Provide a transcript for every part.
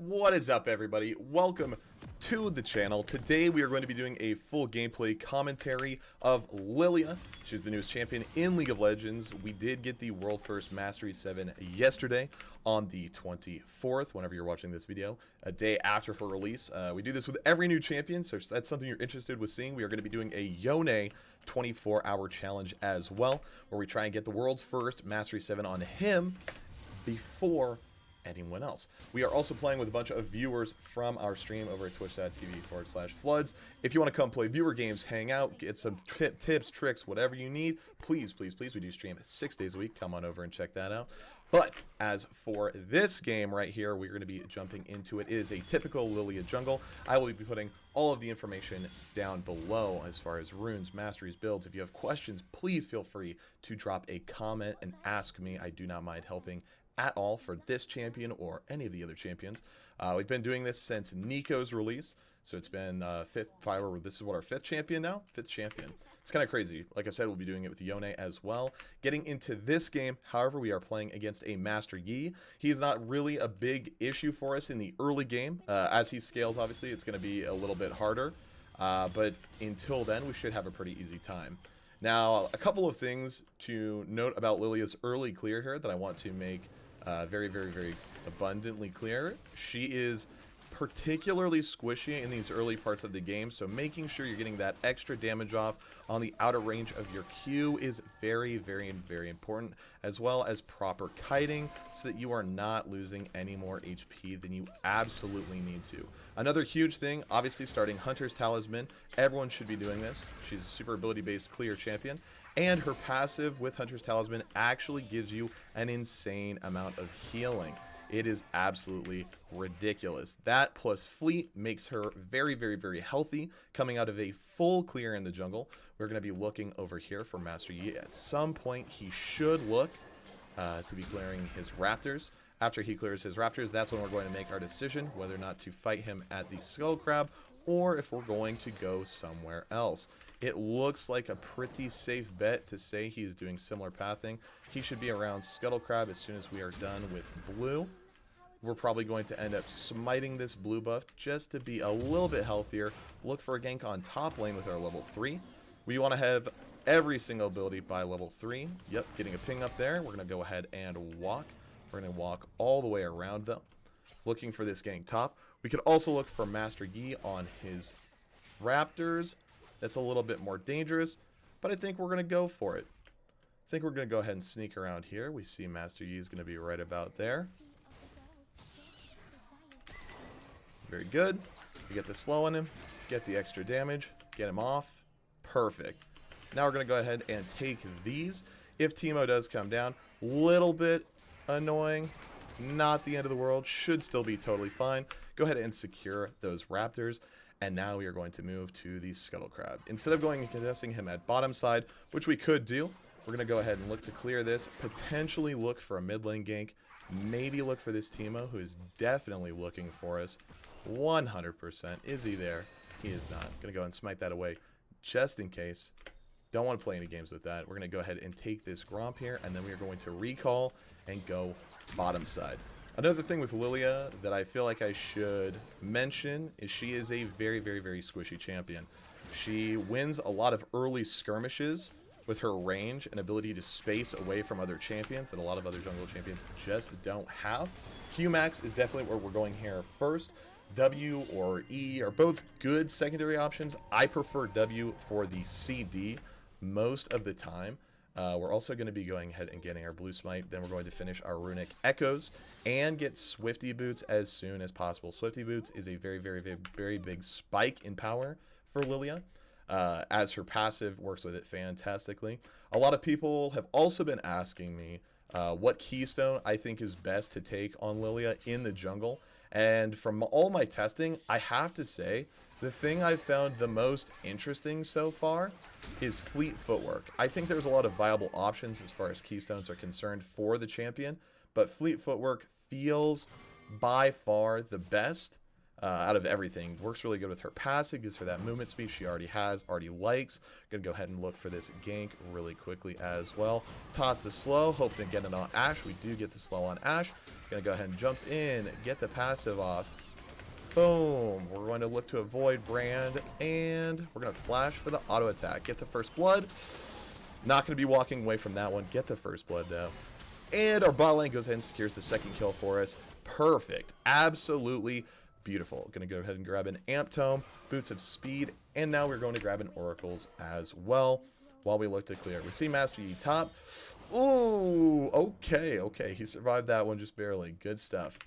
What is up, everybody? Welcome to the channel. Today we are going to be doing a full gameplay commentary of Lillia. She's the newest champion in League of Legends. We did get the World First Mastery 7 yesterday on the 24th, whenever you're watching this video, a day after her release. We do this with every new champion, so if that's something you're interested with seeing, we are going to be doing a Yone 24-hour challenge as well, where we try and get the world's first Mastery 7 on him before anyone else. We are also playing with a bunch of viewers from our stream over at twitch.tv/floods. If you want to come play viewer games, hang out, get some tips, tricks, whatever you need, please, please, please. We do stream 6 days a week. Come on over and check that out. But as for this game right here, we're going to be jumping into it. It is a typical Lillia jungle. I will be putting all of the information down below as far as runes, masteries, builds. If you have questions, please feel free to drop a comment and ask me. I do not mind helping at all for this champion or any of the other champions. We've been doing this since Nico's release, so it's been this is what, our fifth champion now? Fifth champion. It's kind of crazy. Like I said, we'll be doing it with Yone as well. Getting into this game, however, we are playing against a Master Yi. He is not really a big issue for us in the early game. As he scales, obviously, it's going to be a little bit harder, but until then, we should have a pretty easy time. Now, a couple of things to note about Lillia's early clear here that I want to make very, very, very abundantly clear. She is particularly squishy in these early parts of the game, so making sure you're getting that extra damage off on the outer range of your Q is very, very, very important, as well as proper kiting so that you are not losing any more HP than you absolutely need to. Another huge thing, obviously starting Hunter's Talisman. Everyone should be doing this. She's a super ability-based clear champion, and her passive with Hunter's Talisman actually gives you an insane amount of healing. It is absolutely ridiculous. That plus Fleet makes her very, very, very healthy coming out of a full clear in the jungle. We're going to be looking over here for Master Yi. At some point, he should look to be clearing his Raptors. After he clears his Raptors, that's when we're going to make our decision whether or not to fight him at the Skull Crab or if we're going to go somewhere else. It looks like a pretty safe bet to say he's doing similar pathing. He should be around Scuttle Crab as soon as we are done with blue. We're probably going to end up smiting this blue buff just to be a little bit healthier. Look for a gank on top lane with our level 3. We want to have every single ability by level 3. Yep, getting a ping up there. We're going to go ahead and walk. We're going to walk all the way around though, looking for this gank top. We could also look for Master Yi on his Raptors. That's a little bit more dangerous, but I think we're going to go for it. I think we're going to go ahead and sneak around here. We see Master Yi is going to be right about there. Very good. We get the slow on him, get the extra damage, get him off. Perfect. Now we're going to go ahead and take these. If Teemo does come down, little bit annoying. Not the end of the world. Should still be totally fine. Go ahead and secure those Raptors. And now we are going to move to the Scuttle Crab. Instead of going and contesting him at bottom side, which we could do, we're going to go ahead and look to clear this. Potentially look for a mid lane gank. Maybe look for this Teemo, who is definitely looking for us. 100%. Is he there? He is not. Going to go and smite that away just in case. Don't want to play any games with that. We're going to go ahead and take this Gromp here, and then we are going to recall and go bottom side. Another thing with Lillia that I feel like I should mention is she is a very, very, very squishy champion. She wins a lot of early skirmishes with her range and ability to space away from other champions that a lot of other jungle champions just don't have. Qmax is definitely where we're going here first. W or E are both good secondary options. I prefer W for the CD most of the time. We're also going to be going ahead and getting our blue smite. Then we're going to finish our runic echoes and get Swifty boots as soon as possible. Swifty boots is a very, very, very, very big spike in power for Lillia, as her passive works with it fantastically. A lot of people have also been asking me what keystone I think is best to take on Lillia in the jungle. And from all my testing, I have to say, the thing I've found the most interesting so far is Fleet Footwork. I think there's a lot of viable options as far as Keystones are concerned for the champion, but Fleet Footwork feels by far the best out of everything. Works really good with her passive, gives her that movement speed she already has, already likes. Gonna go ahead and look for this gank really quickly as well. Toss the slow, hoping to get it on Ashe. We do get the slow on Ashe. Gonna go ahead and jump in, get the passive off. Boom. We're going to look to avoid Brand, and we're going to flash for the auto attack. Get the first blood. Not going to be walking away from that one. Get the first blood, though. And our bot lane goes ahead and secures the second kill for us. Perfect. Absolutely beautiful. Going to go ahead and grab an Amp Tome, Boots of Speed, and now we're going to grab an Oracles as well while we look to clear. We see Master Yi top. Ooh, okay. He survived that one just barely. Good stuff.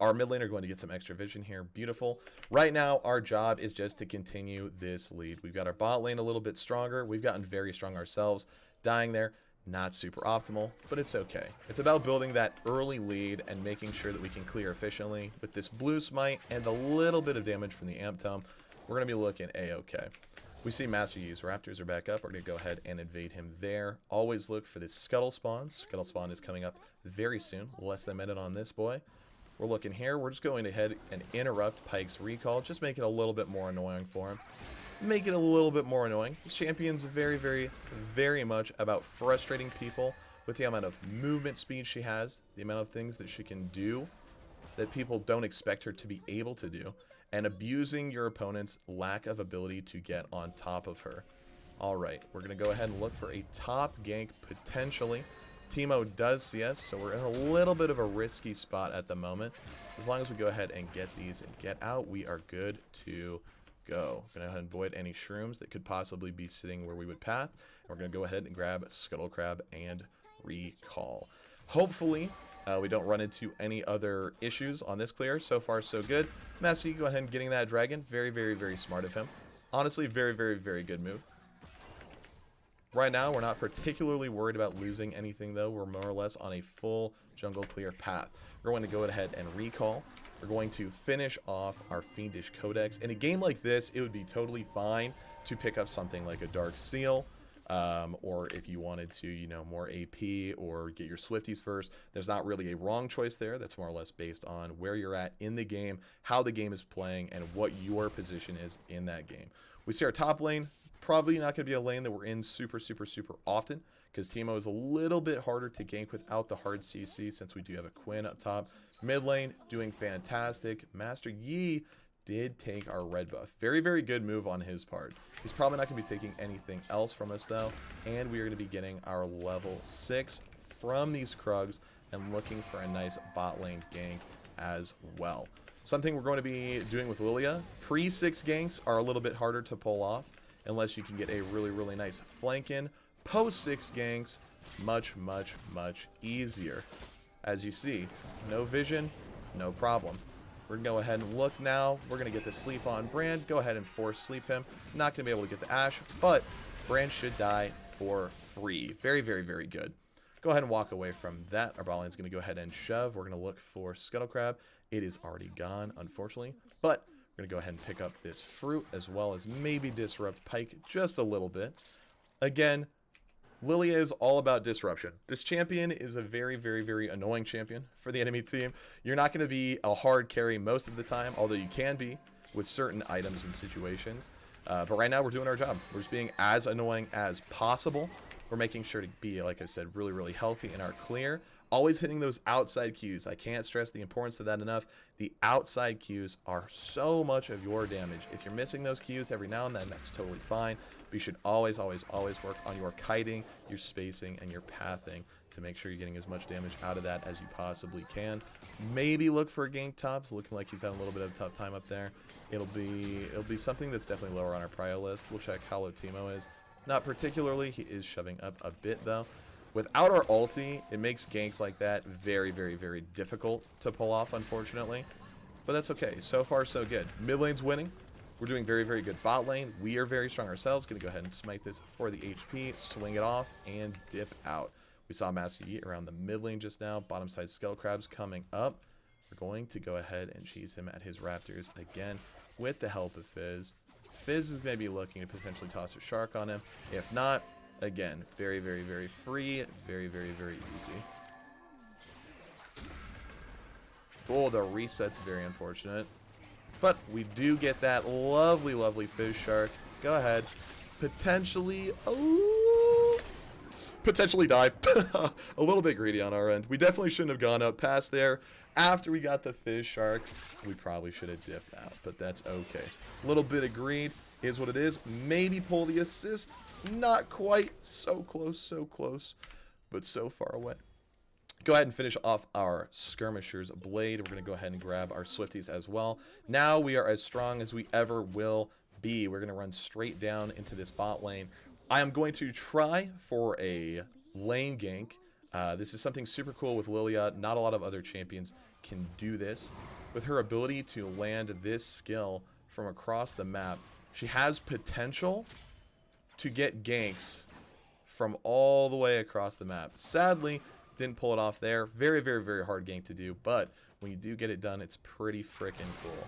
Our mid laner going to get some extra vision here. Beautiful. Right now, our job is just to continue this lead. We've got our bot lane a little bit stronger. We've gotten very strong ourselves. Dying there, not super optimal, but it's okay. It's about building that early lead and making sure that we can clear efficiently. With this blue smite and a little bit of damage from the Amp Tome, we're going to be looking a-okay. We see Master Yi's Raptors are back up. We're going to go ahead and invade him there. Always look for this Scuttle Spawn. Scuttle Spawn is coming up very soon. Less than a minute on this boy. We're looking here. We're just going ahead and interrupt Pyke's recall. Just make it a little bit more annoying for him. Make it a little bit more annoying. This champion's very much about frustrating people with the amount of movement speed she has, the amount of things that she can do that people don't expect her to be able to do, and abusing your opponent's lack of ability to get on top of her. Alright, we're going to go ahead and look for a top gank potentially. Teemo does see us, so we're in a little bit of a risky spot at the moment. As long as we go ahead and get these and get out, we are good to go. Going to go ahead and avoid any shrooms that could possibly be sitting where we would path. And we're going to go ahead and grab Scuttle Crab and recall. Hopefully, we don't run into any other issues on this clear. So far, so good. Master, you go ahead and getting that dragon. Very smart of him. Honestly, very good move. Right now, we're not particularly worried about losing anything, though. We're more or less on a full jungle clear path. We're going to go ahead and recall. We're going to finish off our Fiendish Codex. In a game like this, it would be totally fine to pick up something like a Dark Seal, or if you wanted to, you know, more AP or get your Swifties first. There's not really a wrong choice there. That's more or less based on where you're at in the game, how the game is playing, and what your position is in that game. We see our top lane. Probably not going to be a lane that we're in super often, because Teemo is a little bit harder to gank without the hard CC, since we do have a Quinn up top. Mid lane doing fantastic. Master Yi did take our red buff. Very good move on his part. He's probably not going to be taking anything else from us, though, and we are going to be getting our level 6 from these Krugs and looking for a nice bot lane gank as well. Something we're going to be doing with Lillia. Pre-6 ganks are a little bit harder to pull off, unless you can get a really nice flank in. Post-6 ganks, much easier. As you see, no vision, no problem. We're going to go ahead and look now. We're going to get the sleep on Brand. Go ahead and force sleep him. Not going to be able to get the Ashe, but Brand should die for free. Very good. Go ahead and walk away from that. Our bot lane's going to go ahead and shove. We're going to look for Scuttle Crab. It is already gone, unfortunately, but we're going to go ahead and pick up this fruit, as well as maybe disrupt Pyke just a little bit. Again, Lillia is all about disruption. This champion is a very annoying champion for the enemy team. You're not going to be a hard carry most of the time, although you can be with certain items and situations. But right now, we're doing our job. We're just being as annoying as possible. We're making sure to be, like I said, really healthy in our clear. Always hitting those outside cues. I can't stress the importance of that enough. The outside cues are so much of your damage. If you're missing those cues every now and then, that's totally fine. But you should always work on your kiting, your spacing, and your pathing to make sure you're getting as much damage out of that as you possibly can. Maybe look for a gank tops. Looking like he's having a little bit of a tough time up there. It'll be something that's definitely lower on our prio list. We'll check how low Teemo is. Not particularly. He is shoving up a bit, though. Without our ulti, it makes ganks like that very difficult to pull off, unfortunately. But that's okay. So far, so good. Mid lane's winning. We're doing very good bot lane. We are very strong ourselves. Going to go ahead and smite this for the HP, swing it off, and dip out. We saw Master Yi around the mid lane just now. Bottom side Scuttle Crab's coming up. We're going to go ahead and cheese him at his Raptors again with the help of Fizz. Fizz is going to be looking to potentially toss a shark on him. If not, again, very free, very easy. Oh, the reset's very unfortunate. But we do get that lovely, lovely fish shark. Go ahead. Potentially, potentially die. A little bit greedy on our end. We definitely shouldn't have gone up past there. After we got the fish shark, we probably should have dipped out, but that's okay. A little bit of greed is what it is. Maybe pull the assist. Not quite. So close, but so far away. Go ahead and finish off our Skirmisher's Blade. We're going to go ahead and grab our Swifties as well. Now we are as strong as we ever will be. We're going to run straight down into this bot lane. I am going to try for a lane gank. This is something super cool with Lillia. Not a lot of other champions can do this. With her ability to land this skill from across the map, she has potential to get ganks from all the way across the map. Sadly, didn't pull it off there. Very, very, very hard gank to do, but when you do get it done, it's pretty freaking cool.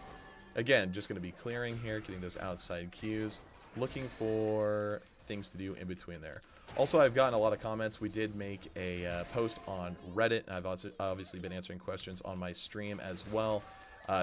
Again, just going to be clearing here, getting those outside cues, looking for things to do in between there. Also, I've gotten a lot of comments. We did make a post on Reddit, and I've also obviously been answering questions on my stream as well.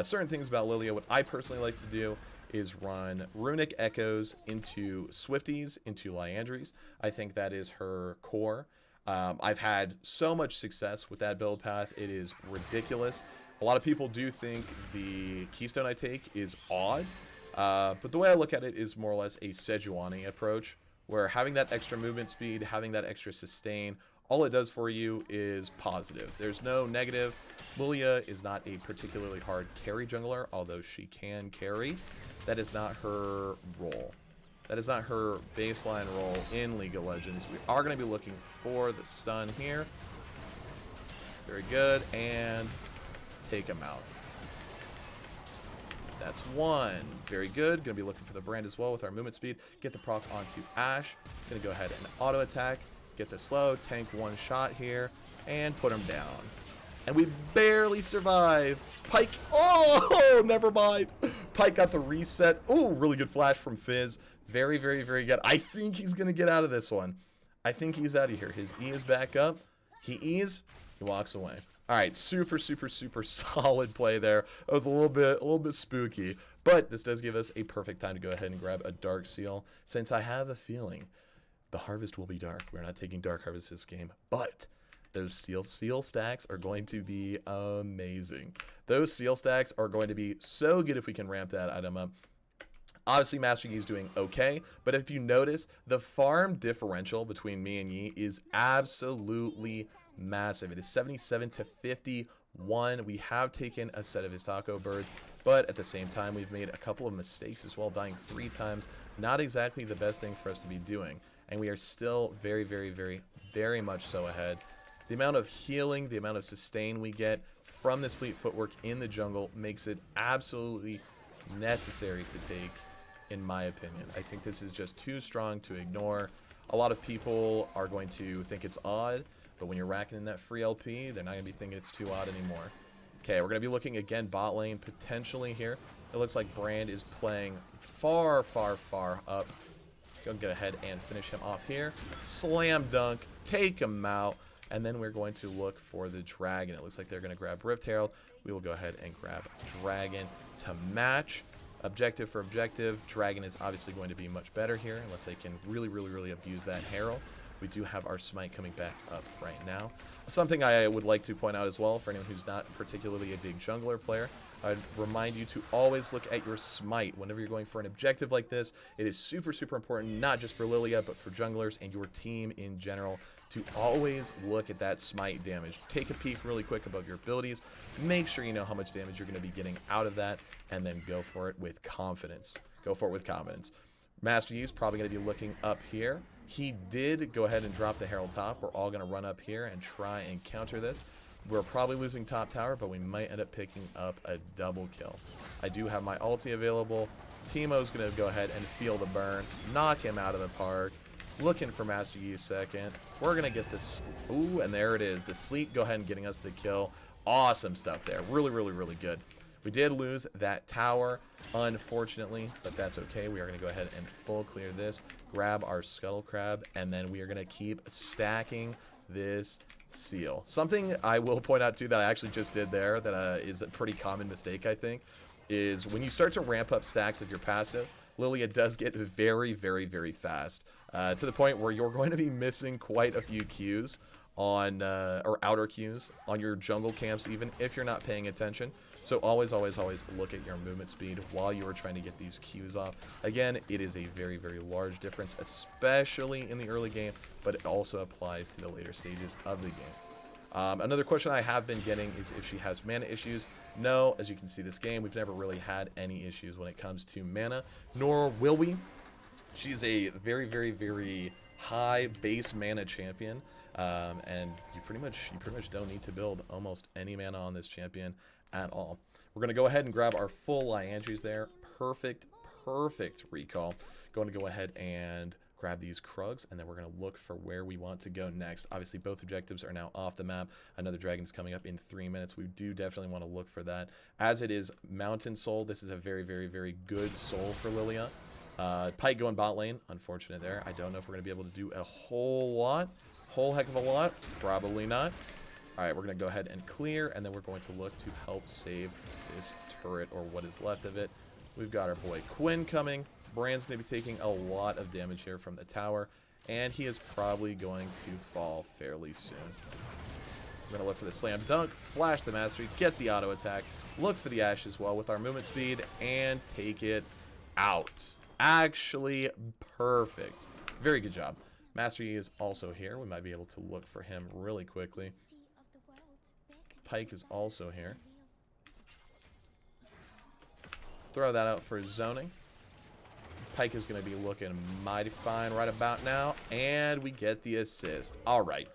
Certain things about Lillia, what I personally like to do is run Runic Echoes into Swifties, into Liandry's. I think that is her core. I've had so much success with that build path. It is ridiculous. A lot of people do think the Keystone I take is odd, but the way I look at it is more or less a Sejuani approach, where having that extra movement speed, having that extra sustain, all it does for you is positive. There's no negative. Lillia is not a particularly hard carry jungler, although she can carry. That is not her role. That is not her baseline role in League of Legends. We are going to be looking for the stun here. Very good. And take him out. That's one. Very good. Going to be looking for the brand as well with our movement speed. Get the proc onto Ashe. Going to go ahead and auto attack. Get the slow. Tank one shot here. And put him down. And we barely survive. Pyke. Oh, never mind. Pyke got the reset. Oh, really good flash from Fizz. Very, very, very good. I think he's going to get out of this one. I think he's out of here. His E is back up. He E's. He walks away. All right, super, super, super solid play there. It was a little bit spooky, but this does give us a perfect time to go ahead and grab a Dark Seal, since I have a feeling the harvest will be dark. We're not taking Dark Harvest this game, but those seal stacks are going to be amazing. Those seal stacks are going to be so good if we can ramp that item up. Obviously, Master Yi is doing okay, but if you notice, the farm differential between me and Yi is absolutely massive. It is 77 to 51. We have taken a set of his taco birds, but at the same time, we've made a couple of mistakes as well, dying 3 times. Not exactly the best thing for us to be doing, and we are still very, very, very, very much so ahead. The amount of healing, the amount of sustain we get from this fleet footwork in the jungle makes it absolutely necessary to take, in my opinion. I think this is just too strong to ignore. A lot of people are going to think it's odd, but when you're racking in that free LP, they're not going to be thinking it's too odd anymore. Okay, we're going to be looking again bot lane potentially here. It looks like Brand is playing far, far, far up. Go ahead and finish him off here. Slam dunk, take him out, and then we're going to look for the dragon. It looks like they're going to grab Rift Herald. We will go ahead and grab Dragon to match. Objective for objective. Dragon is obviously going to be much better here, unless they can really, really, really abuse that Herald. We do have our smite coming back up right now. Something I would like to point out as well, for anyone who's not particularly a big jungler player, I'd remind you to always look at your smite whenever you're going for an objective like this. It is super, super important, not just for Lillia, but for junglers and your team in general, to always look at that smite damage. Take a peek really quick above your abilities. Make sure you know how much damage you're going to be getting out of that, and then go for it with confidence. Go for it with confidence. Master Yi is probably going to be looking up here. He did go ahead and drop the Herald top. We're all going to run up here and try and counter this. We're probably losing top tower, but we might end up picking up a double kill. I do have my ulti available. Teemo's going to go ahead and feel the burn, knock him out of the park. Looking for Master Yi second. We're going to get this. Ooh, and there it is. The sleep go ahead and getting us the kill. Awesome stuff there. Really, really, really good. We did lose that tower, unfortunately, but that's okay. We are going to go ahead and full clear this, grab our Scuttle Crab, and then we are going to keep stacking this seal. Something I will point out, too, that I actually just did there that is a pretty common mistake, I think. is when you start to ramp up stacks of your passive, Lillia does get very, very, very fast, to the point where you're going to be missing quite a few Qs on, or outer Qs on your jungle camps, even if you're not paying attention. So always, always, always look at your movement speed while you are trying to get these Qs off. Again, it is a very, very large difference, especially in the early game, but it also applies to the later stages of the game. Another question I have been getting is if she has mana issues. No, as you can see this game, we've never really had any issues when it comes to mana, nor will we. She's a very, very, very high base mana champion, and you pretty much don't need to build almost any mana on this champion at all. We're going to go ahead and grab our full Liandry's there. Perfect recall. Going to go ahead and grab these Krugs, and then we're going to look for where we want to go next. Obviously, both objectives are now off the map. Another dragon's coming up in 3 minutes. We do definitely want to look for that. As it is Mountain Soul, this is a very, very, very good soul for Lillia. Pike going bot lane. Unfortunate there. I don't know if we're going to be able to do a whole heck of a lot. Probably not. Alright, we're going to go ahead and clear, and then we're going to look to help save this turret, or what is left of it. We've got our boy Quinn coming. Brand's going to be taking a lot of damage here from the tower, and he is probably going to fall fairly soon. We're going to look for the slam dunk, flash the mastery, get the auto attack, look for the Ashe as well with our movement speed, and take it out. Actually, perfect. Very good job. Mastery is also here. We might be able to look for him really quickly. Pike is also here. Throw that out for zoning. Pike is going to be looking mighty fine right about now, and we get the assist. All right.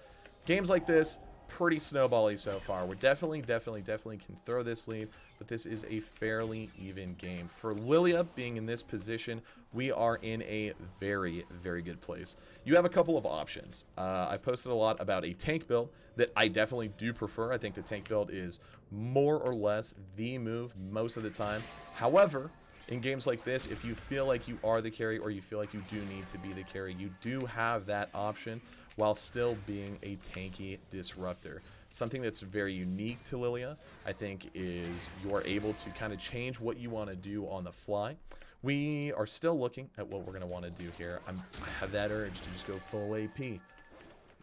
Games like this, pretty snowbally so far. We're definitely can throw this lead, but this is a fairly even game. For Lillia being in this position, we are in a very, very good place. You have a couple of options. I've posted a lot about a tank build that I definitely do prefer. I think the tank build is more or less the move most of the time. However, in games like this, if you feel like you are the carry, or you feel like you do need to be the carry, you do have that option while still being a tanky disruptor. Something that's very unique to Lillia, I think, is you're able to kind of change what you want to do on the fly. We are still looking at what we're going to want to do here. I have that urge to just go full AP.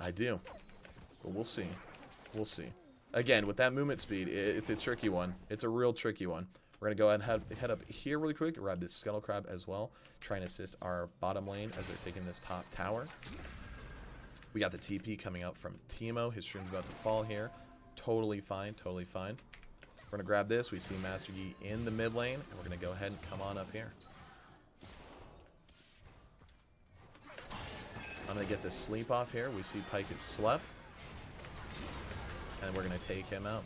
I do. But we'll see. We'll see. Again, with that movement speed, it's a tricky one. It's a real tricky one. We're going to go ahead and head up here really quick, grab this Scuttle Crab as well, try and assist our bottom lane as they're taking this top tower. We got the TP coming out from Teemo. His stream's about to fall here. Totally fine, totally fine. We're going to grab this. We see Master Yi in the mid lane, and we're going to go ahead and come on up here. I'm going to get this sleep off here. We see Pike is slept, and we're going to take him out.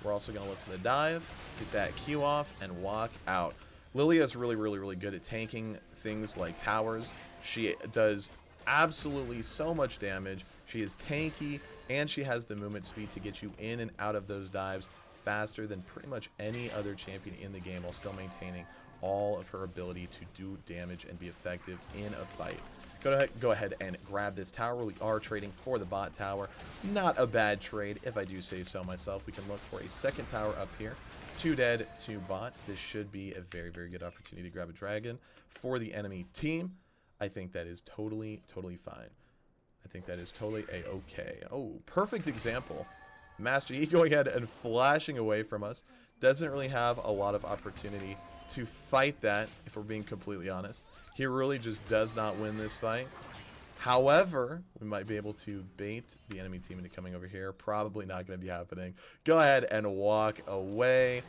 We're also going to look for the dive, get that Q off, and walk out. Lillia is really, really, really good at tanking things like towers. She does absolutely so much damage. She is tanky, and she has the movement speed to get you in and out of those dives faster than pretty much any other champion in the game, while still maintaining all of her ability to do damage and be effective in a fight. Go ahead and grab this tower. We are trading for the bot tower. Not a bad trade, if I do say so myself. We can look for a second tower up here. 2 dead, 2 bot. This should be a very, very good opportunity to grab a dragon for the enemy team. I think that is totally, totally fine. I think that is totally a-okay. Oh, perfect example. Master Yi going ahead and flashing away from us. Doesn't really have a lot of opportunity to fight that, if we're being completely honest. He really just does not win this fight. However, we might be able to bait the enemy team into coming over here. Probably not going to be happening. Go ahead and walk away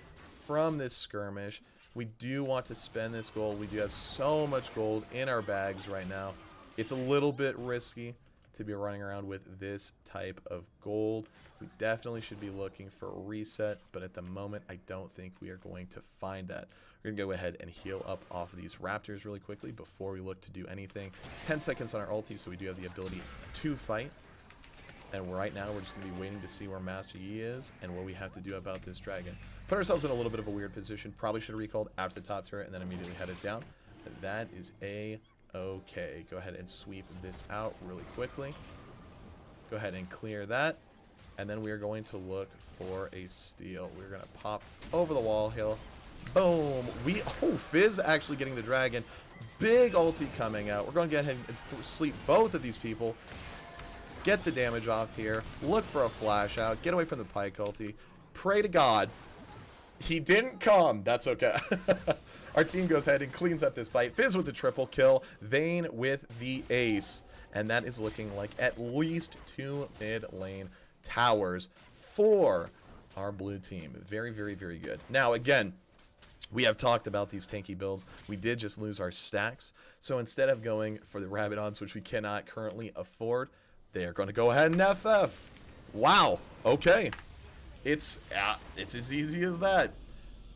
from this skirmish. We do want to spend this gold. We do have so much gold in our bags right now. It's a little bit risky to be running around with this type of gold. We definitely should be looking for a reset, but at the moment, I don't think we are going to find that. We're going to go ahead and heal up off of these raptors really quickly before we look to do anything. 10 seconds on our ulti, so we do have the ability to fight. And right now, we're just going to be waiting to see where Master Yi is and what we have to do about this dragon. Put ourselves in a little bit of a weird position. Probably should have recalled after the top turret and then immediately headed down. But that is a-okay. Go ahead and sweep this out really quickly. Go ahead and clear that. And then we are going to look for a steal. We're going to pop over the wall hill Boom. Fizz actually getting the dragon. Big ulti coming out. We're going to get ahead and sleep both of these people. Get the damage off here. Look for a flash out. Get away from the Pike ulti. Pray to God. He didn't come. That's okay. Our team goes ahead and cleans up this fight. Fizz with the triple kill. Vayne with the ace. And that is looking like at least 2 mid lane towers for our blue team. Very, very, very good. Now, again, we have talked about these tanky builds. We did just lose our stacks. So instead of going for the Rabadons, which we cannot currently afford, they are going to go ahead and FF. Wow. Okay. It's as easy as that.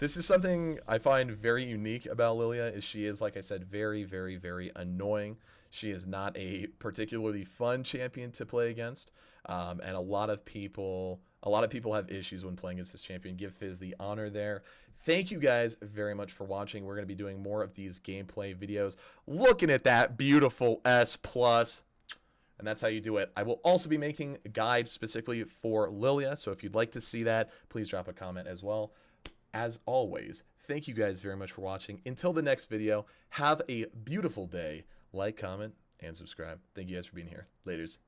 This is something I find very unique about Lillia, is she is, like I said, very, very, very annoying. She is not a particularly fun champion to play against, and a lot of people have issues when playing against this champion. Give Fizz the honor there. Thank you guys very much for watching. We're going to be doing more of these gameplay videos, looking at that beautiful S+. And that's how you do it. I will also be making a guide specifically for Lillia, so if you'd like to see that, please drop a comment as well. As always, thank you guys very much for watching. Until the next video, have a beautiful day. Like, comment, and subscribe. Thank you guys for being here. Laters.